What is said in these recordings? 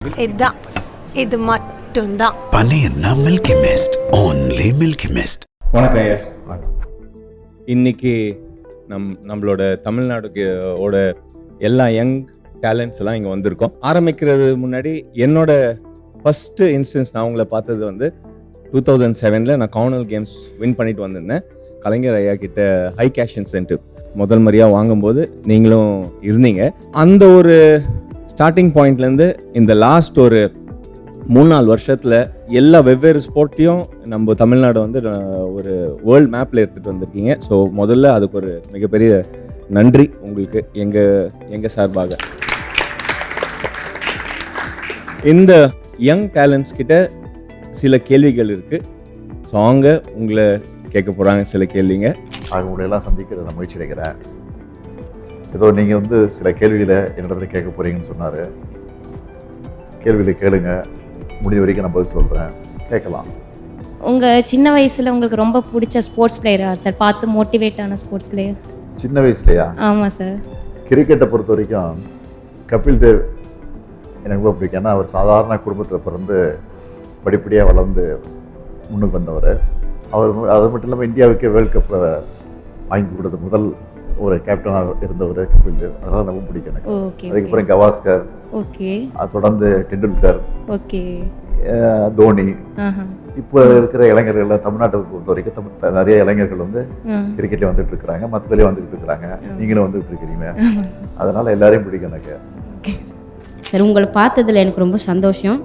இதான் இது மட்டும்தான் பனியன்னா Milky Mist, only Milky Mist. வணக்கம் ஐயா. இன்னைக்கு நம்மளோட தமிழ்நாடுக்கு எல்லா யங் டேலண்ட்ஸ் எல்லாம் இங்கே வந்திருக்கோம். ஆரம்பிக்கிறது முன்னாடி என்னோட ஃபஸ்ட்டு இன்ஸ்டன்ஸ் நான் உங்களை பார்த்தது வந்து 2007 நான் காமன்வெல்த் கேம்ஸ் வின் பண்ணிட்டு வந்திருந்தேன். கலைஞர் ஐயா கிட்ட ஹை கேஷ் இன்சென்டிவ் முதல் முறையாக வாங்கும்போது நீங்களும் இருந்தீங்க. அந்த ஒரு ஸ்டார்டிங் பாயிண்ட்லேருந்து இந்த லாஸ்ட் ஒரு 3-4 வருஷத்தில் எல்லா வெவ்வேறு ஸ்போர்ட்டையும் நம்ம தமிழ்நாடு வந்து ஒரு வேர்ல்டு மேப்பில் எடுத்துகிட்டு வந்திருக்கீங்க. ஸோ முதல்ல அதுக்கு ஒரு மிகப்பெரிய நன்றி உங்களுக்கு எங்கள் சார்பாக. இந்த யங் டேலண்ட்ஸ் கிட்ட சில கேள்விகள் இருக்குது. ஸோ அவங்க உங்களை கேட்க போகிறாங்க சில கேள்விங்க. அவங்களெல்லாம் சந்திக்கிற நான் முயற்சி எடுக்கிறேன். ஏதோ நீங்கள் வந்து சில கேள்விகளை என்னிடத்துல கேட்க போகிறீங்கன்னு சொன்னார். கேள்விகளை கேளுங்க, முடிஞ்ச வரைக்கும் நான் பதில் சொல்கிறேன், கேட்கலாம். உங்கள் சின்ன வயசில் உங்களுக்கு ரொம்ப பிடிச்ச ஸ்போர்ட்ஸ் பிளேயர் யார் சார்? பார்த்து மோட்டிவேட் ஆன ஸ்போர்ட்ஸ் பிளேயர் சின்ன வயசுலையா? ஆமாம் சார். கிரிக்கெட்டை பொறுத்த வரைக்கும் கபில் தேவ் எனக்கு ரொம்ப பிடிக்கும். ஏன்னா அவர் சாதாரண குடும்பத்தில் பிறந்து படிப்படியாக வளர்ந்து முன்னுக்கு வந்தவர். அவர் அது மட்டும் இல்லாமல் இந்தியாவுக்கே வேர்ல்டு கப்பை வாங்கி கொடுத்த முதல் ஒரு கேப்டனாக இருந்தவர் கபில் தேவ். அதனால் ரொம்ப பிடிக்கும் எனக்கு. அதுக்கப்புறம் கவாஸ்கர், ஓகே, அது தொடர்ந்து டெண்டுல்கர், ஓகே, தோனி. இப்போ இருக்கிற இளைஞர்கள் தமிழ்நாட்டை பொறுத்த வரைக்கும் நிறைய இளைஞர்கள் வந்து கிரிக்கெட்ல வந்துட்டு இருக்கிறாங்க, மற்றதுலேயே வந்துட்டு இருக்கிறாங்க, நீங்களும் வந்துட்டு இருக்கிறீங்க. அதனால எல்லாரையும் பிடிக்கும் எனக்கு. சார், உங்களை பார்த்ததுல எனக்கு ரொம்ப சந்தோஷம்.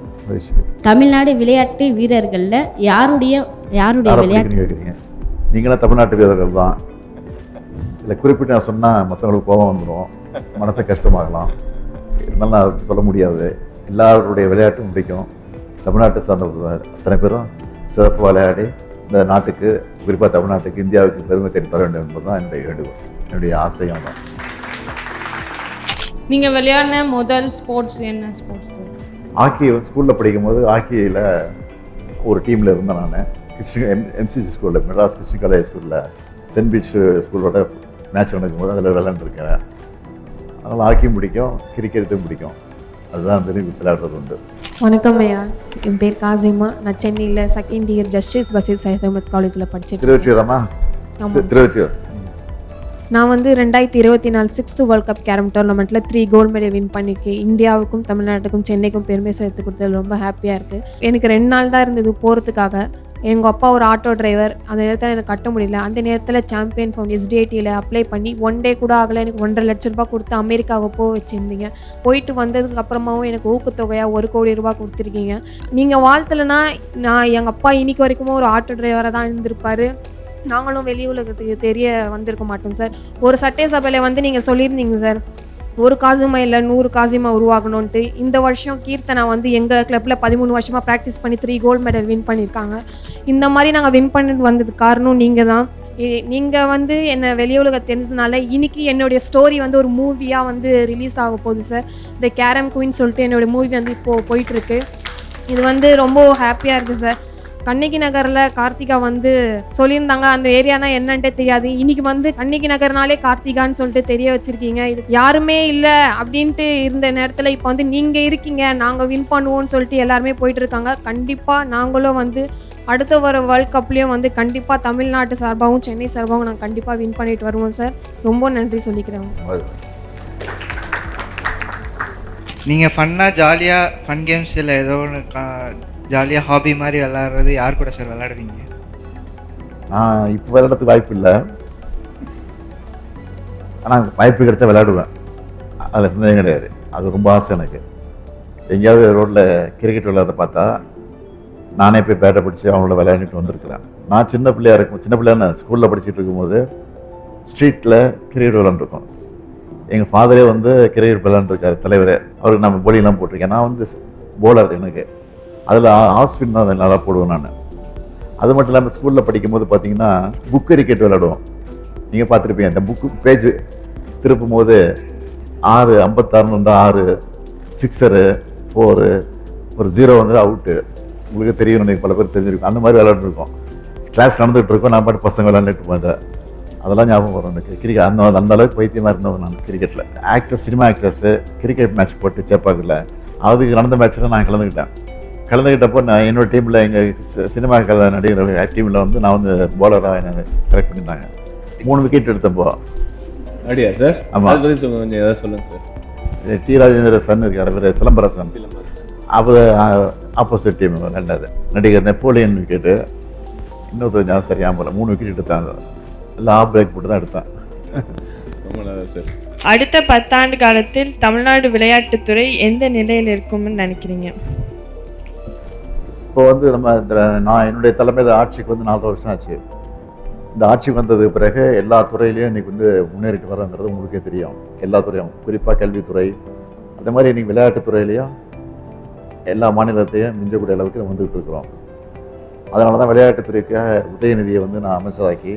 தமிழ்நாடு விளையாட்டு வீரர்கள்ல யாருடைய விளையாட்டு கேட்குறீங்க? நீங்களாம் தமிழ்நாட்டு வீரர்கள் தான். இல்லை குறிப்பிட்டு நான் சொன்னால் மற்றவங்களுக்கு கோபம் வந்துடும், மனசை கஷ்டமாகலாம். இருந்தாலும் நான் சொல்ல முடியாது. எல்லாருடைய விளையாட்டும் பிடிக்கும். தமிழ்நாட்டை சார்ந்த அத்தனை பேரும் சிறப்பு விளையாடி இந்த நாட்டுக்கு, குறிப்பாக தமிழ்நாட்டுக்கு, இந்தியாவுக்கு பெருமை தேடி தர வேண்டும் என்பது தான் என்னுடைய வேண்டுகோள், என்னுடைய ஆசையும் தான். நீங்கள் விளையாடின முதல் ஸ்போர்ட்ஸ் என்ன ஸ்போர்ட்ஸ்? ஹாக்கி ஸ்கூலில் படிக்கும்போது ஹாக்கியில் ஒரு டீமில் இருந்தேன் நான். எம்சிசி ஸ்கூலில், மெட்ராஸ் கிருஷ்ண காலேஜ் ஸ்கூலில் சென்ட் பீச் ஸ்கூலோட மேட்ச் நடக்கும்போது அதில் விளையாண்டுருக்கேன். அதனால் ஹாக்கியும் பிடிக்கும், கிரிக்கெட்டும் பிடிக்கும். அதுதான் விரும்பி விளையாடுறது உண்டு. வணக்கம் ஐயா, என் பேர் காசிமா. நான் சென்னையில் second year Justice Basheer Sayed Ahmed காலேஜில் படித்தேன். திருவற்றியூர்தாம்மா? திருவற்றியூர். நான் வந்து 2024 6th வேர்ல்ட் கப் கேரம் டோர்னமெண்ட்டில் 3 கோல்டு மெடல் வின் பண்ணியிருக்கேன். இந்தியாவுக்கும் தமிழ்நாட்டுக்கும் சென்னைக்கும் பெருமை சேர்த்து கொடுத்தது ரொம்ப ஹாப்பியாக இருக்குது. எனக்கு 2 நாள் தான் இருந்தது போகிறதுக்காக. எங்கள் அப்பா ஒரு ஆட்டோ டிரைவர், அந்த நேரத்தில் எனக்கு கட்ட முடியல. அந்த நேரத்தில் சாம்பியன் ஃபவுண்ட் SDITயில் அப்ளை பண்ணி 1 டே கூட ஆகலை, எனக்கு 1.5 லட்ச ரூபா கொடுத்து அமெரிக்காவுக்கு போக வச்சுருந்தீங்க. போயிட்டு வந்ததுக்கு அப்புறமாவும் எனக்கு ஊக்கத்தொகையாக 1 கோடி ரூபா கொடுத்துருக்கீங்க. நீங்கள் வாழ்த்தலைன்னா நான் எங்கள் அப்பா இன்னைக்கு வரைக்கும் ஒரு ஆட்டோ டிரைவராக தான் இருந்திருப்பார். நாங்களும் வெளி உலகத்துக்கு தெரிய வந்திருக்க மாட்டோம் சார். ஒரு சட்டை சபையில் வந்து நீங்கள் சொல்லியிருந்தீங்க சார், ஒரு காசிமா இல்லை 100 காசிமா உருவாகணும்ன்ட்டு. இந்த வருஷம் கீர்த்தனா வந்து எங்கள் கிளப்பில் 13 வருஷமாக ப்ராக்டிஸ் பண்ணி 3 கோல்டு மெடல் வின் பண்ணியிருக்காங்க. இந்த மாதிரி நாங்கள் வின் பண்ணிட்டு வந்ததுக்கு காரணம் நீங்கள் தான். நீங்கள் வந்து என்னை வெளி உலகம் தெரிஞ்சதுனால இன்னைக்கு என்னுடைய ஸ்டோரி வந்து ஒரு மூவியாக வந்து ரிலீஸ் ஆக போகுது சார். த கேரம் குயின் சொல்லிட்டு என்னுடைய மூவி வந்து இப்போது போயிட்டுருக்கு. இது வந்து ரொம்ப ஹாப்பியாக இருக்குது சார். கண்ணகி நகரில் கார்த்திகா வந்து சொல்லியிருந்தாங்க, அந்த ஏரியானா என்னன்ட்டே தெரியாது. இன்னைக்கு வந்து கண்ணகி நகர்னாலே கார்த்திகான்னு சொல்லிட்டு தெரிய வச்சிருக்கீங்க. இது யாருமே இல்லை அப்படின்ட்டு இருந்த நேரத்தில் இப்போ வந்து நீங்கள் இருக்கீங்க, நாங்கள் வின் பண்ணுவோம்னு சொல்லிட்டு எல்லாருமே போயிட்டு இருக்காங்க. கண்டிப்பாக நாங்களும் வந்து அடுத்த வர வேர்ல்ட் கப்லேயும் வந்து கண்டிப்பாக தமிழ்நாட்டு சார்பாகவும் சென்னை சார்பாகவும் நாங்கள் கண்டிப்பாக வின் பண்ணிட்டு வருவோம் சார். ரொம்ப நன்றி சொல்லிக்கிறேன். நீங்கள் ஃபன்னாக ஜாலியாக ஃபன் கேம்ஸ் இல்லை ஏதோ ஒன்று ஜாலியாக ஹாபி மாதிரி விளையாடுறது யார் கூட சார் விளையாடுவீங்க? நான் இப்போ விளையாடுறதுக்கு வாய்ப்பு இல்லை, ஆனால் வாய்ப்பு கிடைச்சா விளையாடுவேன். அதில் சந்தேகம் கிடையாது. அது ரொம்ப ஆசை எனக்கு. எங்கேயாவது ரோட்டில் கிரிக்கெட் விளையாட பார்த்தா நானே போய் பேட்டை பிடிச்சி அவங்களோட விளையாடிட்டு வந்திருக்கிறேன். நான் சின்ன பிள்ளையா ஸ்கூலில் படிச்சுட்டு இருக்கும்போது ஸ்ட்ரீட்டில் கிரிக்கெட் விளையாண்டுருக்கோம். எங்கள் ஃபாதரே வந்து கிரிக்கெட் விளையாண்டுருக்காரு, தலைவரே. அவருக்கு நம்ம போலிங்லாம் போட்டிருக்கேன். நான் வந்து போலர், எனக்கு அதில் ஆஃப் ஸ்பின் தான் நல்லா போடுவேன் நான். அது மட்டும் இல்லாமல் ஸ்கூலில் படிக்கும்போது பார்த்தீங்கன்னா புக் கிரிக்கெட் விளையாடுவோம். நீங்கள் பார்த்துருப்பீங்க, இந்த புக்கு பேஜ் திருப்பும் போது 6-56 வந்தால் 6 சிக்ஸரு, 4 ஒரு 0 வந்து அவுட்டு. உங்களுக்கு தெரியும், நீங்கள் பல பேர் தெரிஞ்சிருக்கும். அந்த மாதிரி விளையாண்டுருக்கோம். கிளாஸ் நடந்துகிட்டு இருக்கோம், நான் பாட்டு பசங்க விளையாண்டுட்டு போதேன். அதெல்லாம் ஞாபகம் வரும் எனக்கு. கிரிக்கெட் அந்த அளவுக்கு பைத்தியமாக இருந்தவன் நான் கிரிக்கெட்டில். சினிமா ஆக்டர்ஸு கிரிக்கெட் மேட்ச் போட்டு சேப்பாக்கில் அதுக்கு நடந்த மேட்ச்சில் நான் கலந்துக்கிட்டப்போ நான் என்னோடய டீமில் எங்கள் சினிமா நடிகர் டீமில் வந்து நான் வந்து பவுலராக எனக்கு செலக்ட் பண்ணியிருந்தாங்க. 3 விக்கெட் எடுத்தப்போ. அப்படியா சார்? ஆமாம். அதை பற்றி கொஞ்சம் ஏதாவது சொல்லுங்கள் சார். டி ராஜேந்திர சன் இருக்கார், அவர் சிலம்பரசன், அவர் ஆப்போசிட் டீம் விளையாண்டாரு. நடிகர் நெப்போலியன் விக்கெட்டு, இன்னொருத்தர் ஞாபகம் சரியாக போல 3 விக்கெட் எடுத்தாங்க. எல்லாம் ஆஃப் பிரேக் போட்டு தான் எடுத்தேன். ரொம்ப நல்லா சார். அடுத்த 10 ஆண்டு காலத்தில் தமிழ்நாடு விளையாட்டுத்துறை எந்த நிலையில் இருக்கும்னு நினைக்கிறீங்க? இப்போ வந்து நான் என்னுடைய தலைமையில் ஆட்சிக்கு வந்து 4 வருஷம் ஆச்சு. இந்த ஆட்சிக்கு வந்ததுக்கு பிறகு எல்லா துறையிலையும் இன்றைக்கி வந்து முன்னேறிட்டு வரோங்கிறது உங்களுக்கே தெரியும். எல்லா துறையும், குறிப்பாக கல்வித்துறை, அந்த மாதிரி இன்றைக்கி விளையாட்டுத்துறையிலையும் எல்லா மாநிலத்தையும் மிஞ்சக்கூடிய அளவுக்கு நம்ம வந்துகிட்டு இருக்கிறோம். அதனால தான் விளையாட்டுத்துறைக்காக உதயநிதியை வந்து நான் அமைச்சராக்கி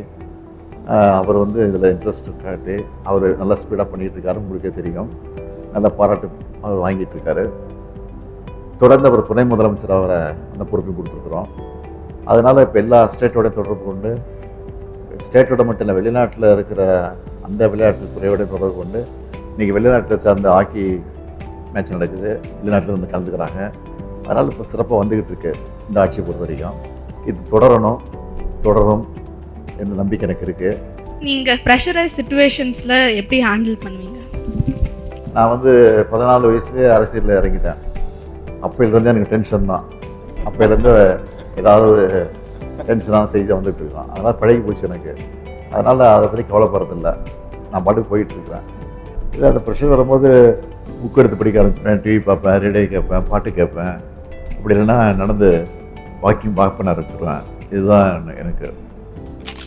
அவர் வந்து இதில் இன்ட்ரெஸ்ட் காட்டி அவர் நல்லா ஸ்பீடாக பண்ணிகிட்டு இருக்காரு. உங்களுக்கே தெரியும். நல்ல பாராட்டு அவர் வாங்கிட்டு இருக்காரு. தொடர்ந்து அவர் துணை முதலமைச்சர் அவரை அந்த பொறுப்பையும் கொடுத்துருக்குறோம். அதனால் இப்போ எல்லா ஸ்டேட்டோட தொடர்பு கொண்டு, ஸ்டேட்டோட மட்டும் இல்லை, வெளிநாட்டில் இருக்கிற அந்த விளையாட்டு துறையோட தொடர்பு கொண்டு இன்றைக்கி வெளிநாட்டில் சார்ந்த ஹாக்கி மேட்ச் நடக்குது, வெளிநாட்டில் வந்து கலந்துக்கிறாங்க. அதனால் இப்போ சிறப்பாக வந்துக்கிட்டு இருக்கு இந்த ஆட்சியை பொறுத்த வரைக்கும். இது தொடரும் என்ற நம்பிக்கை எனக்கு இருக்குது. நீங்கள் ப்ரெஷரைஸ் சுச்சுவேஷன்ஸில் எப்படி ஹேண்டில் பண்ணுவீங்க? நான் வந்து 14 வயசுலேயே அரசியலில் இறங்கிட்டேன். அப்போலேருந்தே எனக்கு டென்ஷன் தான். அப்போலேருந்து ஏதாவது டென்ஷனான செய்தி வந்துட்டு இருக்கான். அதனால் பழகி போச்சு எனக்கு. அதனால் அதை பற்றி கவலைப்படுறதில்ல. நான் பாட்டுக்கு போயிட்டுருக்கிறேன். இல்லை அந்த ப்ரெஷர் வரும்போது புக் எடுத்து படிக்க ஆரம்பிச்சுப்பேன், டிவி பார்ப்பேன், ரேடியோ கேட்பேன், பாட்டு கேட்பேன். அப்படி இல்லைன்னா நடந்து வாக்கிங் பண்ண ஆரம்பிச்சிடுவேன். இதுதான் எனக்கு.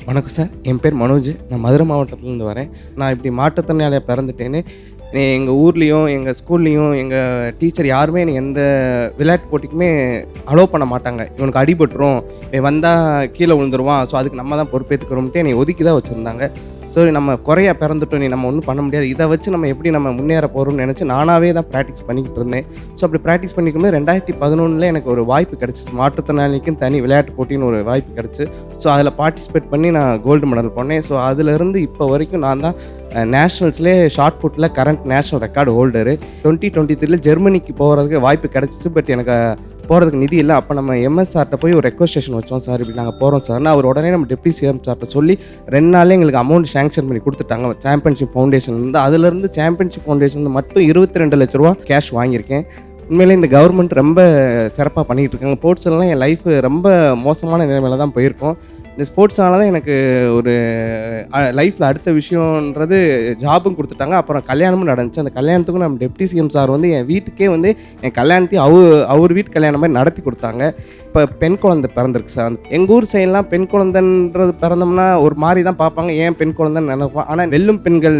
வணக்கம் சார், என் பேர் மனோஜ். நான் மதுரை மாவட்டத்துலேருந்து வரேன். நான் இப்படி மாற்றுத்திறனாளியாக பிறந்துட்டேன்னு எங்கள் ஊர்லேயும் எங்கள் ஸ்கூல்லேயும் எங்கள் டீச்சர் யாருமே என்னை எந்த விளையாட்டு போட்டிக்குமே அலோவ் பண்ண மாட்டாங்க. இவனுக்கு அடிபட்டுரும், இவன் வந்தால் கீழே விழுந்துருவான், ஸோ அதுக்கு நம்ம தான் பொறுப்பேற்றுக்கிறோம்ட்டு என்னை ஒதுக்கி தான் வச்சுருந்தாங்க. ஸோ நம்ம குறையா பிறந்துட்டோம், நீ நம்ம ஒன்றும் பண்ண முடியாது, இதை வச்சு நம்ம எப்படி நம்ம முன்னேற போகிறோம்னு நினச்சி நானாகவே தான் ப்ராக்டிஸ் பண்ணிக்கிட்டு இருந்தேன். ஸோ அப்படி ப்ராக்டிஸ் பண்ணிக்கும்போது 2011 எனக்கு ஒரு வாய்ப்பு கிடச்சிச்சு. மாற்றுத்திறனாளிக்கும் தனி விளையாட்டு போட்டின்னு ஒரு வாய்ப்பு கிடச்சி. ஸோ அதில் பார்ட்டிசிபேட் பண்ணி நான் கோல்டு மெடல் பண்ணேன். ஸோ அதிலேருந்து இப்போ வரைக்கும் நான் தான் நேஷ்னல்ஸ்லேயே ஷார்ட் புட்டில் கரண்ட் நேஷ்னல் ரெக்கார்டு ஹோல்டரு. 2023 ஜெர்மனிக்கு போகிறதுக்கு வாய்ப்பு கிடச்சிச்சு. பட் எனக்கு போகிறதுக்கு நிதி இல்லை. அப்போ நம்ம எம்எஸ்ஆர்ட்ட போய் ஒரு ரெக்வஸ்டேஷன் வச்சோம், சார் இப்படி நாங்கள் போகிறோம் சார்னா அவர் உடனே நம்ம டெப்டி சிஎம் சார்ட்ட சொல்லி 2 நாளே எங்களுக்கு அமௌண்ட் சேங்ஷன் பண்ணி கொடுத்துட்டாங்க சாம்பியன்ஷிப் ஃபவுண்டேஷன் இருந்து. அதுலேருந்து சாம்பியன்ஷிப் ஃபவுண்டேஷன் மட்டும் 22 லட்ச ரூபா கேஷ் வாங்கியிருக்கேன். உண்மையிலே இந்த கவர்மெண்ட் ரொம்ப சிறப்பாக பண்ணிகிட்டு இருக்காங்க. ஸ்போர்ட்ஸ்லாம் என் லைஃப் ரொம்ப மோசமான நிலைமையில தான் போயிருக்கோம். இந்த ஸ்போர்ட்ஸ்னால தான் எனக்கு ஒரு லைஃப்பில் அடுத்த விஷயன்றது ஜாபும் கொடுத்துட்டாங்க. அப்புறம் கல்யாணமும் நடந்துச்சு. அந்த கல்யாணத்துக்கும் நம்ம டெப்டி சிஎம் சார் வந்து என் வீட்டுக்கே வந்து என் கல்யாணத்தையும் அவர் வீட்டு கல்யாணம் மாதிரி நடத்தி கொடுத்தாங்க. இப்போ பெண் குழந்தை பிறந்திருக்கு சார். எங்கள் ஊர் சைட்லாம் பெண் குழந்தைன்றது பிறந்தோம்னா ஒரு மாதிரி தான் பார்ப்பாங்க, ஏன் பெண் குழந்தைன்னு நினைப்போம். ஆனால் வெல்லும் பெண்கள்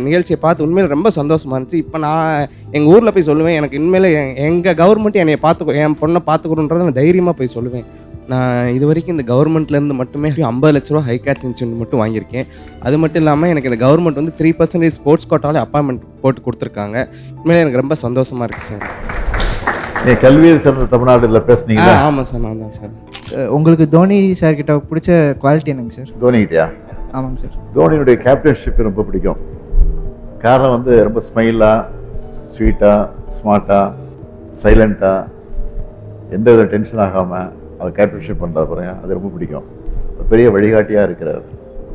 நிகழ்ச்சியை பார்த்து உண்மையில் ரொம்ப சந்தோஷமாக இருந்துச்சு. இப்போ நான் எங்கள் ஊரில் போய் சொல்லுவேன், எனக்கு உண்மையில் எங்கள் கவர்மெண்ட் என்னை என் பொண்ணை பார்த்துக்கணுன்றதை நான் தைரியமாக போய் சொல்லுவேன். நான் இது வரைக்கும் இந்த கவர்மெண்ட்லேருந்து மட்டுமே 50 லட்ச ரூபா ஹை கேட்ச் இன்சென்டிவ் மட்டும் வாங்கியிருக்கேன். அது மட்டும் இல்லாமல் எனக்கு இந்த கவர்மெண்ட் வந்து 3% ஸ்போர்ட்ஸ் கோட்டாலே அப்பாயின்மெண்ட் போட்டு கொடுத்துருக்காங்க. உண்மையிலே எனக்கு ரொம்ப சந்தோஷமாக இருக்குது சார். கல்வியில் சிறந்த தமிழ்நாடுல பேசுனீங்களா? ஆமாம் சார், நான் தான் சார். உங்களுக்கு தோனி சார் கிட்ட பிடிச்ச குவாலிட்டி என்னங்க சார்? தோனிக்கிட்டயா? ஆமாங்க சார். தோனியுடைய கேப்டன்ஷிப் ரொம்ப பிடிக்கும். காரணம் வந்து ரொம்ப ஸ்மைலாக, ஸ்வீட்டாக, ஸ்மார்ட்டாக, சைலண்ட்டாக, எந்த வித டென்ஷன் ஆகாமல் அவர் கேப்டன்ஷிப் பண்ணுற பாருங்க, அது ரொம்ப பிடிக்கும். பெரிய வழிகாட்டியாக இருக்கிறார்.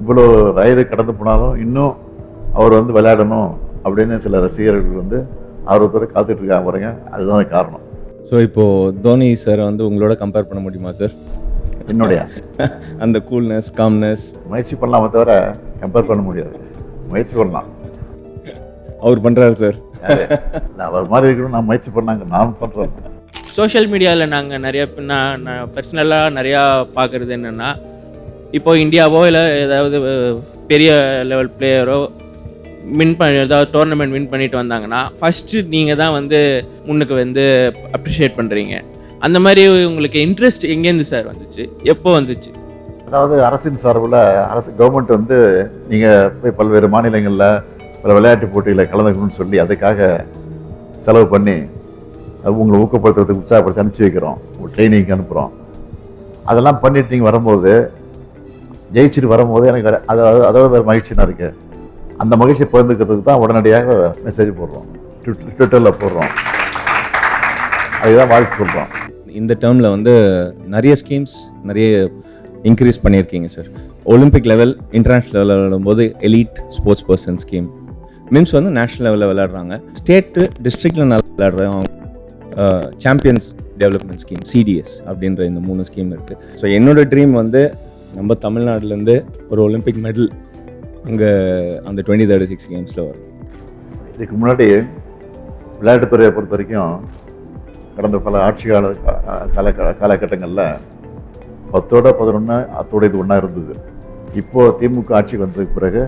இவ்வளோ வயது கடந்து போனாலும் இன்னும் அவர் வந்து விளையாடணும் அப்படின்னு சில ரசிகர்கள் வந்து ஆர்வத்தோடு காத்துட்ருக்காங்க பாருங்க, அதுதான் காரணம். ஸோ இப்போது தோனி சார் வந்து உங்களோட கம்பேர் பண்ண முடியுமா சார்? என்னுடைய அந்த கூல்னஸ், காம்னஸ் முயற்சி பண்ணலாமே தவிர கம்பேர் பண்ண முடியாது. முயற்சி பண்ணலாம், அவர் பண்ணுறாரு சார். அவர் மாதிரி இருக்கணும். நான் முயற்சி பண்ணாங்க, நான் பண்ணுறேன். சோஷியல் மீடியாவில் நாங்கள் நிறைய நான் பர்சனலாக நிறையா பார்க்குறது என்னென்னா, இப்போது இந்தியாவோ இல்லை ஏதாவது பெரிய லெவல் பிளேயரோ ஏதாவது டோர்னமெண்ட் வின் பண்ணிட்டு வந்தாங்கன்னா ஃபஸ்ட்டு நீங்கள் தான் வந்து முன்னுக்கு வந்து அப்ரிஷியேட் பண்ணுறீங்க. அந்த மாதிரி உங்களுக்கு இன்ட்ரெஸ்ட் எங்கேருந்து சார் வந்துச்சு, எப்போ வந்துச்சு? அதாவது அரசின் சார்பில் கவர்மெண்ட் வந்து நீங்கள் போய் பல்வேறு மாநிலங்களில் பல விளையாட்டு போட்டியில் கலந்துக்கணும்னு சொல்லி அதுக்காக செலவு பண்ணி அது உங்களை ஊக்கப்படுத்துறதுக்கு உற்சாகப்படுத்தி அனுப்பிச்சி வைக்கிறோம், ட்ரைனிங்க்கு அனுப்புகிறோம். அதெல்லாம் பண்ணிட்டு நீங்கள் வரும்போது ஜெயிச்சுட்டு வரும்போது எனக்கு அதோட வேறு மகிழ்ச்சியாக இருக்குது. அந்த மகிழ்ச்சியை பகிர்ந்துக்கிறதுக்கு தான் உடனடியாக மெசேஜ் போடுறோம், ட்விட்டரில் போடுறோம். அதுதான் வாழ்த்து சொல்கிறோம். இந்த டேர்மில் வந்து நிறைய ஸ்கீம்ஸ் நிறைய இன்க்ரீஸ் பண்ணியிருக்கீங்க சார். ஒலிம்பிக் லெவல், இன்டர்நேஷ்னல் லெவலில் விளையாடும்போது elite sports person scheme, memes வந்து நேஷ்னல் லெவலில் விளையாடுறாங்க, ஸ்டேட்டு டிஸ்ட்ரிக்டில் நல்லா விளையாடுறவங்க சாம்பியன்ஸ் டெவலப்மெண்ட் ஸ்கீம் சிடிஎஸ் அப்படின்ற இந்த 3 ஸ்கீம் இருக்குது. ஸோ என்னோடய ட்ரீம் வந்து நம்ம தமிழ்நாட்டிலேருந்து ஒரு ஒலிம்பிக் மெடல் அங்கே அந்த 2036 கேம்ஸில் வரும். இதுக்கு முன்னாடி விளையாட்டுத்துறையை பொறுத்த வரைக்கும் கடந்த பல ஆட்சி காலகட்டங்களில் 10ஓட 11 அத்தோட இது ஒன்றா இருந்தது. இப்போது திமுக ஆட்சிக்கு வந்ததுக்கு பிறகு,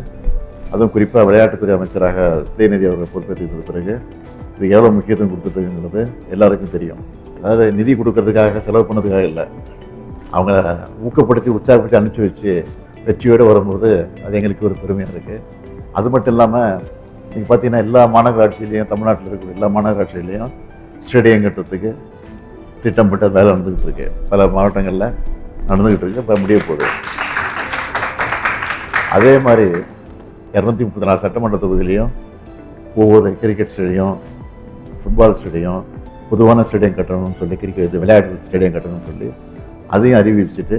அதுவும் குறிப்பாக விளையாட்டுத்துறை அமைச்சராக உதயநிதி அவர்கள் பொறுப்பேற்றுக்கிட்ட பிறகு இது எவ்வளோ முக்கியத்துவம் கொடுத்துருக்குங்கிறது எல்லாருக்கும் தெரியும். அதாவது நிதி கொடுக்கறதுக்காக, செலவு பண்ணதுக்காக இல்லை, அவங்க ஊக்கப்படுத்தி உற்சாகப்படுத்தி அனுப்பிச்சி வச்சு வெற்றியோடு வரும்போது அது எங்களுக்கு ஒரு பெருமையாக இருக்குது. அது மட்டும் இல்லாமல் நீங்கள் பார்த்தீங்கன்னா எல்லா மாநகராட்சியிலையும், தமிழ்நாட்டில் இருக்கிற எல்லா மாநகராட்சியிலையும் ஸ்டேடியம் கட்டுறதுக்கு திட்டமிட்ட வேலை நடந்துக்கிட்டு இருக்கு. பல மாவட்டங்களில் நடந்துக்கிட்டு இருக்கு, இப்போ முடிய போகுது. அதே மாதிரி 234 சட்டமன்ற தொகுதியிலையும் ஒவ்வொரு கிரிக்கெட் ஸ்டேடியம், ஃபுட்பால் ஸ்டேடியம், பொதுவான ஸ்டேடியம் கட்டணும்னு சொல்லி, கிரிக்கெட் விளையாட்டு ஸ்டேடியம் கட்டணும்னு சொல்லி அதையும் அறிவிச்சுட்டு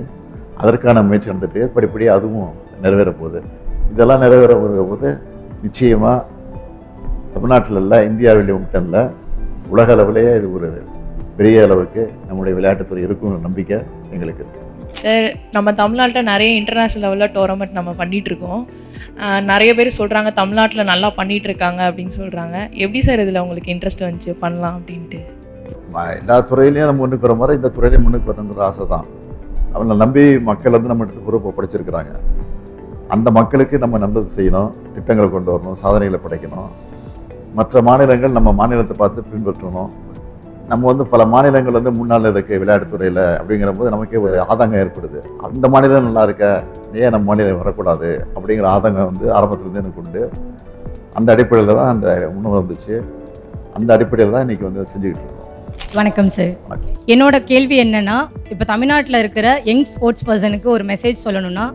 அதற்கான முயற்சி நடந்துட்டு படிப்படியாக அதுவும் நிறைவேற போகுது. இதெல்லாம் நிறைவேற போது நிச்சயமாக தமிழ்நாட்டில் இல்லை, இந்தியாவிலேயே மட்டும் இல்லை, உலக அளவிலேயே இது ஒரு பெரிய அளவுக்கு நம்முடைய விளையாட்டுத்துறை இருக்குங்கிற நம்பிக்கை எங்களுக்கு இருக்குது. சார், நம்ம தமிழ்நாட்டில் நிறைய இன்டர்நேஷ்னல் லெவலில் டோர்னமெண்ட் நம்ம பண்ணிகிட்ருக்கோம். நிறைய பேர் சொல்கிறாங்க தமிழ்நாட்டில் நல்லா பண்ணிகிட்டு இருக்காங்க அப்படின்னு சொல்கிறாங்க. எப்படி சார் இதில் உங்களுக்கு இன்ட்ரெஸ்ட் வந்துச்சு பண்ணலாம் அப்படின்ட்டு? எல்லா துறையிலையும் நம்ம முன்னுக்கு வர மாதிரி இந்த துறையிலையும் முன்னுக்கு வரணுங்கிற ஆசை தான். அவங்களை நம்பி மக்கள் வந்து நம்ம எடுத்து பொறுப்பை படைச்சிருக்கிறாங்க. அந்த மக்களுக்கு நம்ம நல்லது செய்யணும், திட்டங்களை கொண்டு வரணும், சாதனைகளை படைக்கணும். மற்ற மாநிலங்கள் நம்ம மாநிலத்தை பார்த்து பின்பற்றணும். நம்ம வந்து பல மாநிலங்கள் வந்து முன்னால் இருக்குது விளையாட்டுத்துறையில் அப்படிங்கிற போது நமக்கே ஒரு ஆதங்கம் ஏற்படுது. அந்த மாநிலம் நல்லா இருக்க, ஏன் நம்ம மாநிலம் வரக்கூடாது அப்படிங்கிற ஆதங்கம் வந்து ஆரம்பத்துலேருந்து எனக்கு உண்டு. அந்த அடிப்படையில் தான் அந்த உணவு வந்துச்சு. அந்த அடிப்படையில் தான் இன்றைக்கி வந்து செஞ்சுக்கிட்டு இருக்கோம். வணக்கம் சார். என்னோட கேள்வி என்னன்னா, இப்போ தமிழ்நாட்டில் இருக்கிற யங் ஸ்போர்ட்ஸ் பர்சனுக்கு ஒரு மெசேஜ் சொல்லணும்னா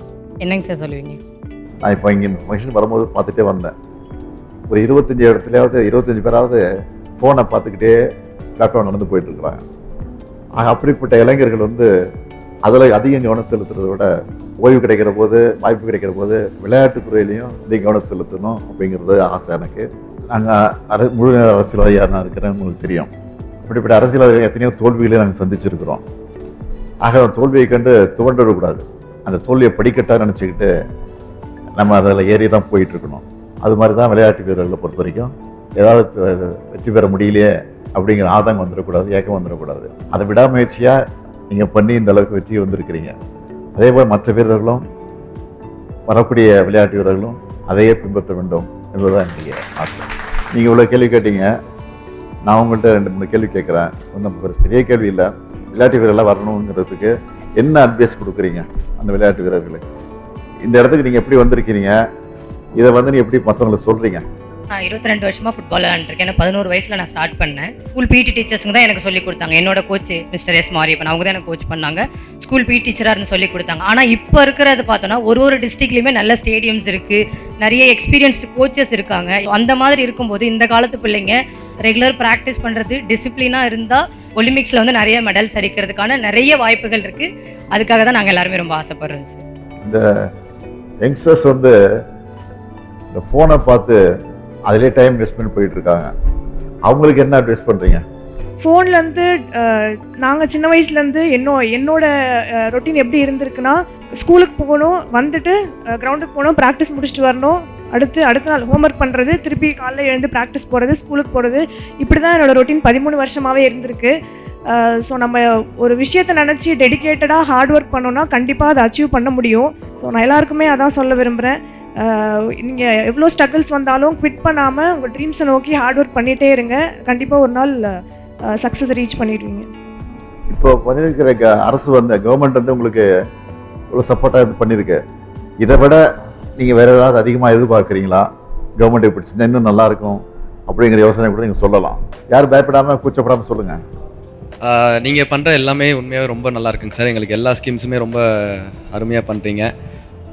என்னங்க சார் சொல்லுவீங்க? நான் இப்போ இங்கே இந்த ஃபங்க்ஷன் வரும்போது பார்த்துட்டே வந்தேன். ஒரு 25 இடத்துலையாவது 25 பேராவது ஃபோனை பார்த்துக்கிட்டே பிளாட்ஃபார்ம் நடந்து போயிட்டுருக்குறாங்க. அப்படிப்பட்ட இளைஞர்கள் வந்து அதில் அதிகம் கவனம் செலுத்துறதை விட ஓய்வு கிடைக்கிற போது, வாய்ப்பு கிடைக்கிற போது விளையாட்டுத்துறையிலையும் அதிக கவனம் செலுத்தணும் அப்படிங்கிறது ஆசை எனக்கு. நாங்கள் முழு அரசியல்வாதியாக நான் இருக்கிறேன், உங்களுக்கு தெரியும். இப்படிப்பட்ட அரசியல்வாதிகள் எத்தனையோ தோல்விகளை நாங்கள் சந்திச்சிருக்கிறோம். ஆக அந்த தோல்வியை கண்டு துவண்டு விடக்கூடாது. அந்த தோல்வியை படிக்கட்டாக நினச்சிக்கிட்டு நம்ம அதில் ஏறி தான் போயிட்டுருக்கணும். அது மாதிரி தான் விளையாட்டு வீரர்களை பொறுத்த வரைக்கும் ஏதாவது வெற்றி பெற முடியலையே அப்படிங்கிற ஆதங்கம் வந்துடக்கூடாது, ஏக்கம் வந்துடக்கூடாது. அதை விடாமுயற்சியாக நீங்கள் பண்ணி இந்த அளவுக்கு வெற்றி வந்திருக்கிறீங்க. அதே போல் மற்ற வீரர்களும், வரக்கூடிய விளையாட்டு வீரர்களும் அதையே பின்பற்ற வேண்டும் என்பதுதான் என்னுடைய ஆசை. நீங்கள் இவ்வளோ கேள்வி கேட்டீங்க, நான் உங்கள்கிட்ட 2-3 கேள்வி கேட்குறேன். ஒன்றும் பெரிய கேள்வி இல்லை. விளையாட்டு வீரர்களாக வரணுங்கிறதுக்கு என்ன அட்வைஸ் கொடுக்குறீங்க அந்த விளையாட்டு வீரர்களுக்கு? இந்த இடத்துக்கு நீங்கள் எப்படி வந்திருக்கிறீங்க, இதை வந்து நீ எப்படி மற்றவங்களுக்கு சொல்கிறீங்க? நான் 22 வருஷமாக ஃபுட்பால் விளாண்டுருக்கேன். எனக்கு 11 வயசில் நான் ஸ்டார்ட் பண்ணேன். ஸ்கூல் பிடி டீச்சர்ஸுங்க தான் எனக்கு சொல்லிக் கொடுத்தாங்க. என்னோட கோச் மிஸ்டர் எஸ் மாரியப்பன், அவங்க தான் எனக்கு கோச் பண்ணாங்க. ஸ்கூல் பிடி டீச்சராக இருந்து சொல்லிக் கொடுத்தாங்க. ஆனால் இப்போ இருக்கிறது பார்த்தோன்னா ஒரு டிஸ்ட்ரிக்ட்லேயுமே நல்ல ஸ்டேடியம்ஸ் இருக்குது, நிறைய எக்ஸ்பீரியன்ஸ்டு கோச்சஸ் இருக்காங்க. அந்த மாதிரி இருக்கும்போது இந்த காலத்து பிள்ளைங்க ரெகுலர் ப்ராக்டிஸ் பண்ணுறது, டிசிப்ளினாக இருந்தால் ஒலிம்பிக்ஸில் வந்து நிறைய மெடல்ஸ் அடிக்கிறதுக்கான நிறைய வாய்ப்புகள் இருக்குது. அதுக்காக தான் நாங்கள் எல்லாருமே ரொம்ப ஆசைப்படுறோம் சார். இந்த யங்ஸ்டர்ஸ் வந்து இந்த ஃபோனை பார்த்து அதிலே டைம் வேஸ்ட் பண்ணி போயிட்டுருக்காங்க. அவங்களுக்கு என்ன அட்வைஸ் பண்ணுறீங்க? ஃபோன்லேருந்து நாங்கள் சின்ன வயசுலேருந்து என்னோட ரொட்டீன் எப்படி இருந்திருக்குன்னா, ஸ்கூலுக்கு போகணும், வந்துட்டு கிரவுண்டுக்கு போகணும், ப்ராக்டிஸ் முடிச்சுட்டு வரணும், அடுத்த நாள் ஹோம்ஒர்க் பண்ணுறது, திருப்பி காலையில் எழுந்து ப்ராக்டிஸ் போகிறது, ஸ்கூலுக்கு போகிறது, இப்படி தான் என்னோடய ரொட்டீன் 13 வருஷமாகவே இருந்திருக்கு. ஸோ நம்ம ஒரு விஷயத்தை நினச்சி டெடிக்கேட்டடாக ஹார்ட் ஒர்க் பண்ணோன்னா கண்டிப்பாக அதை அச்சீவ் பண்ண முடியும். ஸோ நான் எல்லாருக்குமே அதான் சொல்ல விரும்புகிறேன். நீங்கள் எவ்வளோ ஸ்ட்ரகிள்ஸ் வந்தாலும் குவிட் பண்ணாமல் உங்கள் ட்ரீம்ஸை நோக்கி ஹார்ட் ஒர்க் பண்ணிகிட்டே இருங்க. கண்டிப்பாக ஒரு நாள் சக்ஸஸ் ரீச் பண்ணிடுவீங்க. இப்போ பண்ணியிருக்கிற அரசு வந்து கவர்மெண்ட் வந்து உங்களுக்கு இவ்வளோ சப்போர்ட்டாக இது பண்ணியிருக்கு. இதை விட நீங்கள் வேறு ஏதாவது அதிகமாக எதிர்பார்க்குறீங்களா? கவர்மெண்ட் இப்படி செஞ்சால் இன்னும் நல்லாயிருக்கும் அப்படிங்கிற யோசனை கூட நீங்கள் சொல்லலாம். யாரும் பயப்படாமல் கூச்சப்படாமல் சொல்லுங்கள். நீங்கள் பண்ணுற எல்லாமே உண்மையாகவே ரொம்ப நல்லா இருக்குங்க சார். எங்களுக்கு எல்லா ஸ்கீம்ஸுமே ரொம்ப அருமையாக பண்ணுறீங்க.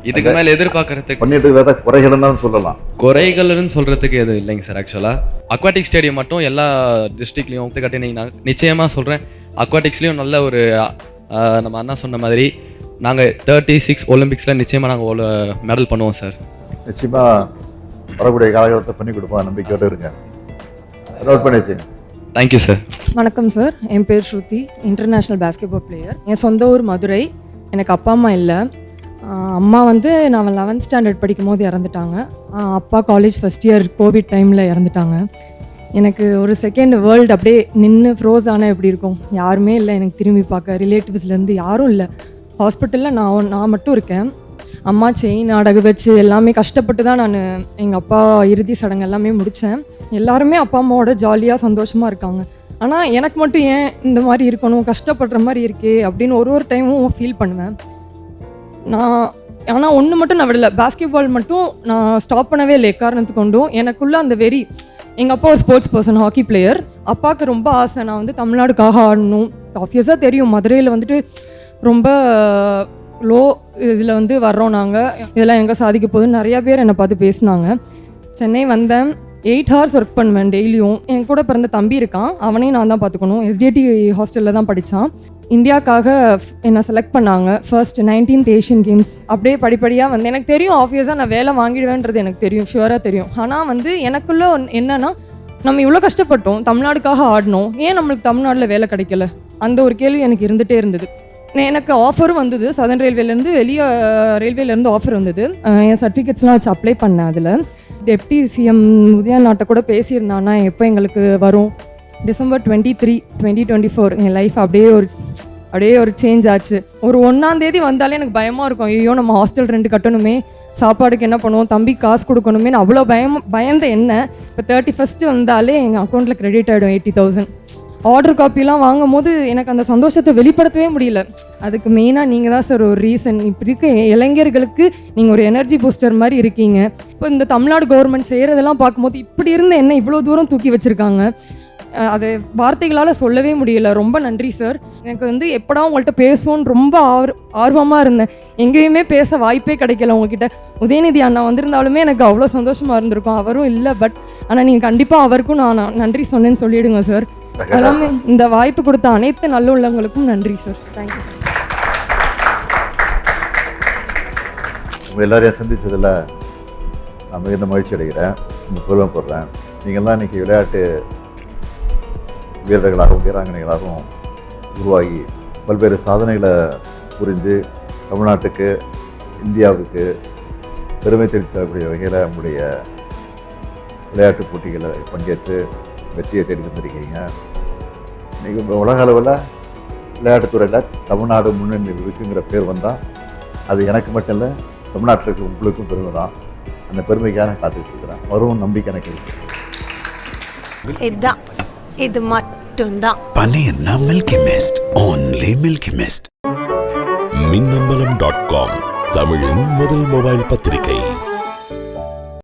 இதுக்கு மேலே எதிர்பார்க்கறதுக்கு பண்ணிட்டு இருக்கிறத குறைகள் தான் சொல்லலாம். குறைகள்னு சொல்கிறதுக்கு எதுவும் இல்லைங்க சார். ஆக்சுவலாக அக்வாட்டிக் ஸ்டேடியம் மட்டும் எல்லா டிஸ்ட்ரிக்ட்லேயும் கட்டினீங்கன்னா நிச்சயமாக சொல்கிறேன், அக்வாட்டிக்ஸ்லேயும் நல்ல ஒரு நம்ம அண்ணா சொன்ன மாதிரி நாங்கள் 36 ஒலிம்பிக்ஸில் நிச்சயமாக நாங்கள் மெடல் பண்ணுவோம் சார். நிச்சயமாக வரக்கூடிய காலகட்டத்தை பண்ணி கொடுப்போம், நம்பிக்கையோடு இருங்க. நோட் பண்ணி வச்சுங்க. Thank you sir. வணக்கம் சார், என் பேர் ஸ்ருதி, இன்டர்நேஷ்னல் பேஸ்கெட்பால் பிளேயர். என் சொந்த ஊர் மதுரை. எனக்கு அப்பா அம்மா இல்லை. அம்மா வந்து நான் 11th ஸ்டாண்டர்ட் படிக்கும் போது இறந்துட்டாங்க. அப்பா காலேஜ் ஃபஸ்ட் இயர் கோவிட் டைமில் இறந்துட்டாங்க. எனக்கு ஒரு செகண்ட் வேர்ல்டு அப்படியே நின்று ஃப்ரோஸ் ஆனால் எப்படி இருக்கும், யாருமே இல்லை எனக்கு திரும்பி பார்க்க, ரிலேட்டிவ்ஸ்லேருந்து யாரும் இல்லை. ஹாஸ்பிட்டலில் நான் மட்டும் இருக்கேன். அம்மா செயின் அடகு வச்சு எல்லாமே கஷ்டப்பட்டு தான் நான் எங்கள் அப்பா இறுதி சடங்கு எல்லாமே முடித்தேன். எல்லாருமே அப்பா அம்மாவோட ஜாலியாக சந்தோஷமாக இருக்காங்க. ஆனால் எனக்கு மட்டும் ஏன் இந்த மாதிரி இருக்கணும், கஷ்டப்படுற மாதிரி இருக்கே அப்படின்னு ஒரு டைமும் ஃபீல் பண்ணுவேன் நான். ஆனால் ஒன்று மட்டும் நான் விடலை, பாஸ்கெட்பால் மட்டும் நான் ஸ்டாப் பண்ணவே இல்லை எக்காரணத்துக்கு கொண்டும். எனக்குள்ளே அந்த வெறி, எங்கள் அப்பா ஒரு ஸ்போர்ட்ஸ் பர்சன், ஹாக்கி பிளேயர். அப்பாவுக்கு ரொம்ப ஆசை நான் வந்து தமிழ்நாடுக்காக ஆடணும். ஆப்வியஸாக தெரியும் மதுரையில் வந்துட்டு ரொம்ப லோ இதில் வந்து வர்றோம் நாங்கள், இதெல்லாம் எங்கே சாதிக்க போகுதுன்னு நிறையா பேர் என்னை பார்த்து பேசினாங்க. சென்னை வந்தேன், 8 hours ஒர்க் பண்ணுவேன் டெய்லியும். என் கூட பிறந்த தம்பி இருக்கான், அவனையும் நான் தான் பார்த்துக்கணும். SDT ஹாஸ்டலில் தான் படித்தான். இந்தியாவுக்காக என்னை செலக்ட் பண்ணாங்க ஃபர்ஸ்ட் 19th ஏஷியன் கேம்ஸ். அப்படியே படிப்படியாக வந்து எனக்கு தெரியும் ஆப்வியஸாக நான் வேலை வாங்கிடுவேன்றது எனக்கு தெரியும், ஷுவராக தெரியும். ஆனால் வந்து எனக்குள்ளே என்னென்னா, நம்ம இவ்வளோ கஷ்டப்பட்டோம், தமிழ்நாடுக்காக ஆடணும், ஏன் நம்மளுக்கு தமிழ்நாட்டில் வேலை கிடைக்கல, அந்த ஒரு கேள்வி எனக்கு இருந்துகிட்டே இருந்தது. எனக்கு ஆஃபரும் வந்தது, சதர்ன் ரயில்வேலேருந்து வெளியே ரயில்வேலேருந்து ஆஃபர் வந்தது. என் சர்டிஃபிகேட்ஸ்லாம் வச்சு அப்ளை பண்ணேன். அதில் டெப்டி சிஎம் உதயநாட்டை கூட பேசியிருந்தான்னா எப்போ எங்களுக்கு வரும், December 23, 2024 என் லைஃப் அப்படியே ஒரு சேஞ்ச் ஆச்சு. ஒரு 1ஆம் தேதி வந்தாலே எனக்கு பயமாக இருக்கும், ஐயோ நம்ம ஹாஸ்டல் ரெண்ட் கட்டணுமே, சாப்பாடுக்கு என்ன பண்ணுவோம், தம்பி காசு கொடுக்கணுமே, அவ்வளோ பயந்த என்ன. இப்போ 31st வந்தாலே எங்கள் அக்கௌண்ட்டில் கிரெடிட் ஆகிடும் 80,000. ஆர்டர் காப்பிலாம் வாங்கும் போது எனக்கு அந்த சந்தோஷத்தை வெளிப்படுத்தவே முடியல. அதுக்கு மெயினாக நீங்கள் தான் சார் ஒரு ரீசன். இப்படி இருக்க இளைஞர்களுக்கு நீங்கள் ஒரு எனர்ஜி பூஸ்டர் மாதிரி இருக்கீங்க. இப்போ இந்த தமிழ்நாடு கவர்மெண்ட் செய்கிறதெல்லாம் பார்க்கும்போது இப்படி இருந்த என்ன இவ்வளோ தூரம் தூக்கி வச்சுருக்காங்க, அது வார்த்தைகளால் சொல்லவே முடியல. ரொம்ப நன்றி சார். எனக்கு வந்து எப்படா உங்கள்கிட்ட பேசுவோன்னு ரொம்ப ஆர்வமாக இருந்தேன். எங்கேயுமே பேச வாய்ப்பே கிடைக்கல உங்ககிட்ட. உதயநிதி அண்ணா வந்திருந்தாலுமே எனக்கு அவ்வளோ சந்தோஷமாக இருந்திருக்கும், அவரும் இல்லை. பட் ஆனால் நீங்கள் கண்டிப்பாக அவருக்கும் நான் நன்றி சொன்னேன்னு சொல்லிவிடுங்க சார். எல்லாமே இந்த வாய்ப்பு கொடுத்த அனைத்து நல்ல உள்ளவங்களுக்கும் நன்றி சார். Thank you sir. உங்கள் எல்லாரையும் சந்தித்ததில் நான் மிகுந்த மகிழ்ச்சி அடைகிறேன், உங்கள் பெருமைப்படுறேன். நீங்கள்லாம் இன்றைக்கி விளையாட்டு வீரர்களாகவும் வீராங்கனைகளாகவும் உருவாகி பல்வேறு சாதனைகளை புரிஞ்சு தமிழ்நாட்டுக்கு இந்தியாவுக்கு பெருமை தேடி தரக்கூடிய வகையில் நம்முடைய விளையாட்டுப் போட்டிகளை பங்கேற்று வெற்றியை தேடி தந்திருக்கீங்க. இன்றைக்கி உலக அளவில் விளையாட்டுத்துறையில் தமிழ்நாடு முன்னணி இருக்குங்கிற பேர் வந்தால் அது எனக்கு மட்டும் இல்லை, தமிழ்நாட்டில் இருக்க உங்களுக்கும் பெருமை தான். அந்த பெருமைக்காக நான் காத்துக்கிட்டு இருக்கிறேன். வரும் நம்பிக்கை எனக்கு இருக்கு. இதுதான், இது மட்டும்தான் பன்னீர்னா Milky Mist, only Milky Mist. மின்னம்பலம்.com தமிழின் முதல் மொபைல் பத்திரிகை.